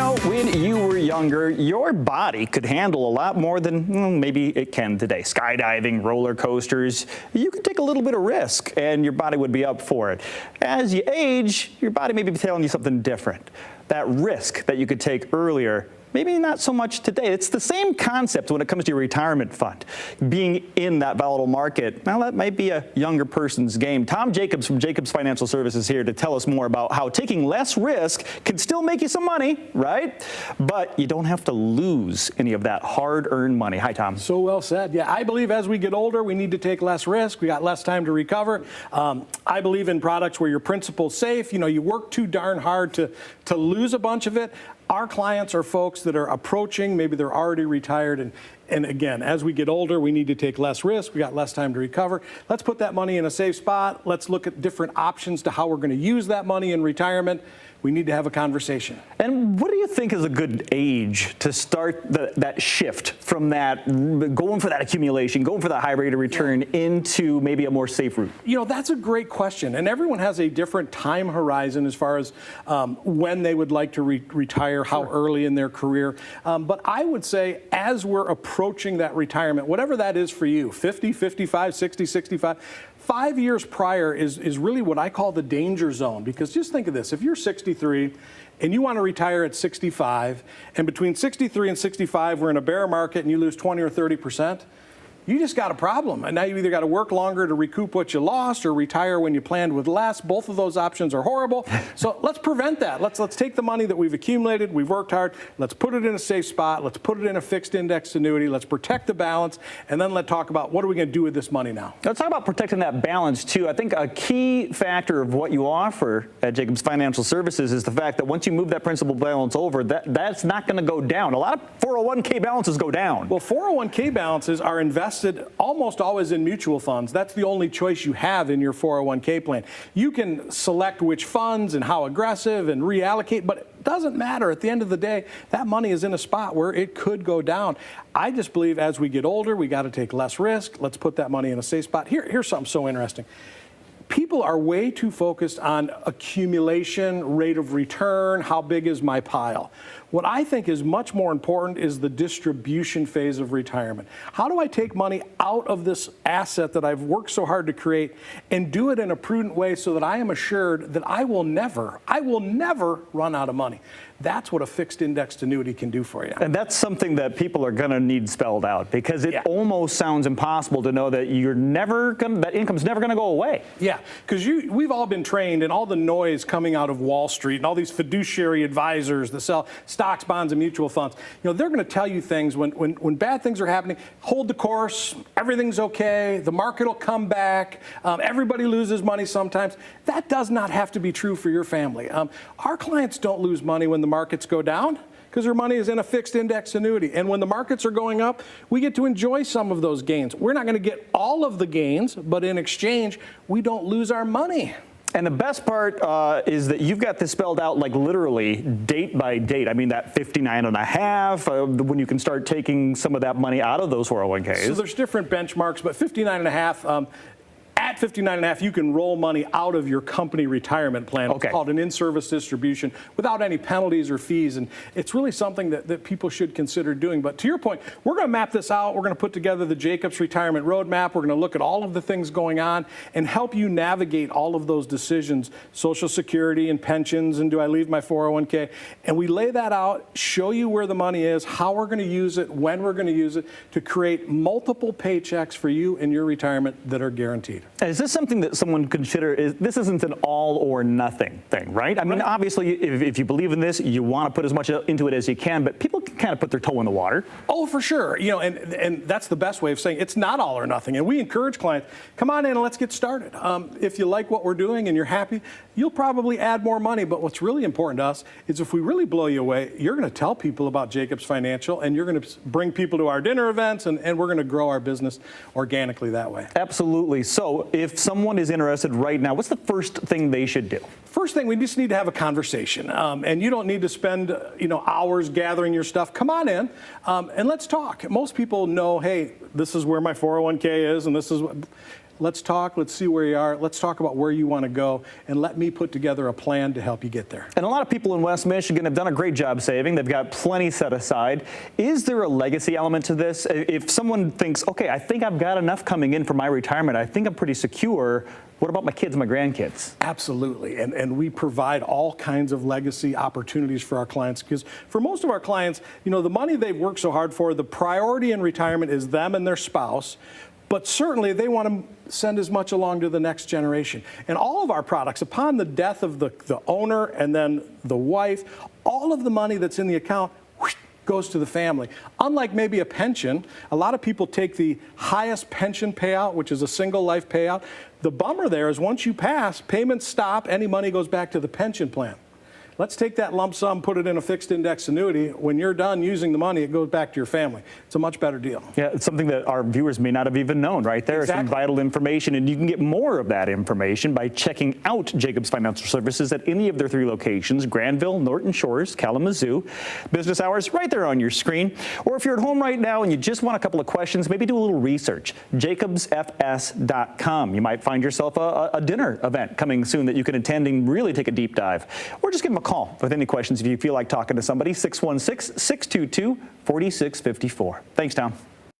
When you were younger, your body could handle a lot more than maybe it can today. Skydiving, roller coasters, you could take a little bit of risk and your body would be up for it. As you age, your body may be telling you something different. That risk that you could take earlier, maybe not so much today. It's the same concept when it comes to your retirement fund. Being in that volatile market, now that might be a younger person's game. Tom Jacobs from Jacobs Financial Services here to tell us more about how taking less risk can still make you some money, right? But you don't have to lose any of that hard-earned money. Hi, Tom. So well said. Yeah, I believe as we get older, we need to take less risk. We got less time to recover. I believe in products where your principal's safe. You work too darn hard to lose a bunch of it. Our clients are folks that are approaching, maybe they're already retired, and again, as we get older, we need to take less risk. We got less time to recover. Let's put that money in a safe spot. Let's look at different options to how we're going to use that money in retirement. We need to have a conversation. And what do you think is a good age to start that shift from that, going for that accumulation, going for that high rate of return into maybe a more safe route? That's a great question. And everyone has a different time horizon as far as when they would like to retire, how early in their career. But I would say as we're approaching that retirement, whatever that is for you, 50, 55, 60, 65, 5 years prior is really what I call the danger zone. Because just think of this, if you're 63 and you want to retire at 65, and between 63 and 65 we're in a bear market and you lose 20 or 30%, you just got a problem. And now you either got to work longer to recoup what you lost or retire when you planned with less. Both of those options are horrible. So let's prevent that. Let's take the money that we've accumulated, we've worked hard, let's put it in a safe spot, let's put it in a fixed index annuity, let's protect the balance, and then let's talk about what are we going to do with this money now. Let's talk about protecting that balance too. I think a key factor of what you offer at Jacobs Financial Services is the fact that once you move that principal balance over, that's not going to go down. A lot of 401k balances go down. Well, 401k balances are invested almost always in mutual funds. That's the only choice you have in your 401k plan. You can select which funds and how aggressive and reallocate, but it doesn't matter. At the end of the day, that money is in a spot where it could go down. I just believe as we get older, we got to take less risk. Let's put that money in a safe spot. Here's something so interesting. People are way too focused on accumulation, rate of return, how big is my pile. What I think is much more important is the distribution phase of retirement. How do I take money out of this asset that I've worked so hard to create and do it in a prudent way so that I am assured that I will never run out of money? That's what a fixed indexed annuity can do for you. And that's something that people are going to need spelled out because it almost sounds impossible to know that that income's never going to go away. Yeah, because we've all been trained in all the noise coming out of Wall Street and all these fiduciary advisors that sell stocks, bonds, and mutual funds. They're going to tell you things when bad things are happening. Hold the course, everything's okay, the market will come back, everybody loses money sometimes. That does not have to be true for your family. Our clients don't lose money when the markets go down because their money is in a fixed index annuity. And when the markets are going up, we get to enjoy some of those gains. We're not going to get all of the gains, but in exchange, we don't lose our money. And the best part is that you've got this spelled out like literally date by date. I mean, that 59 and a half, when you can start taking some of that money out of those 401ks. So there's different benchmarks, but 59 and a half, at 59 and a half, you can roll money out of your company retirement plan. Okay. It's called an in-service distribution without any penalties or fees. And it's really something that people should consider doing. But to your point, we're going to map this out. We're going to put together the Jacobs Retirement Roadmap. We're going to look at all of the things going on and help you navigate all of those decisions, Social Security and pensions, and do I leave my 401k? And we lay that out, show you where the money is, how we're going to use it, when we're going to use it, to create multiple paychecks for you in your retirement that are guaranteed. Is this something that someone consider? This isn't an all or nothing thing, right? I mean, obviously, if you believe in this, you want to put as much into it as you can, but people can kind of put their toe in the water. Oh, for sure. And that's the best way of saying it's not all or nothing. And we encourage clients, come on in and let's get started. If you like what we're doing and you're happy, you'll probably add more money. But what's really important to us is if we really blow you away, you're going to tell people about Jacobs Financial and you're going to bring people to our dinner events and we're going to grow our business organically that way. Absolutely. So if someone is interested right now, what's the first thing they should do? First thing, we just need to have a conversation. And you don't need to spend hours gathering your stuff. Come on in and let's talk. Most people know, hey, this is where my 401k is and this is what. let's talk, let's see where you are, let's talk about where you want to go, and let me put together a plan to help you get there. And a lot of people in West Michigan have done a great job saving. They've got plenty set aside. Is there a legacy element to this? If someone thinks, okay, I think I've got enough coming in for my retirement, I think I'm pretty secure, what about my kids and my grandkids? Absolutely, and we provide all kinds of legacy opportunities for our clients, because for most of our clients, you know, the money they've worked so hard for, the priority in retirement is them and their spouse, but certainly they want to send as much along to the next generation. And all of our products, upon the death of the owner and then the wife, all of the money that's in the account goes to the family. Unlike maybe a pension, a lot of people take the highest pension payout, which is a single life payout. The bummer there is once you pass, payments stop, any money goes back to the pension plan. Let's take that lump sum, put it in a fixed index annuity. When you're done using the money, it goes back to your family. It's a much better deal. Yeah, it's something that our viewers may not have even known, right? There's some vital information, and you can get more of that information by checking out Jacobs Financial Services at any of their 3 locations: Granville, Norton Shores, Kalamazoo. Business hours right there on your screen. Or if you're at home right now and you just want a couple of questions, maybe do a little research. jacobsfs.com. You might find yourself a dinner event coming soon that you can attend and really take a deep dive. Or just give them a call with any questions if you feel like talking to somebody. 616-622-4654. Thanks, Tom.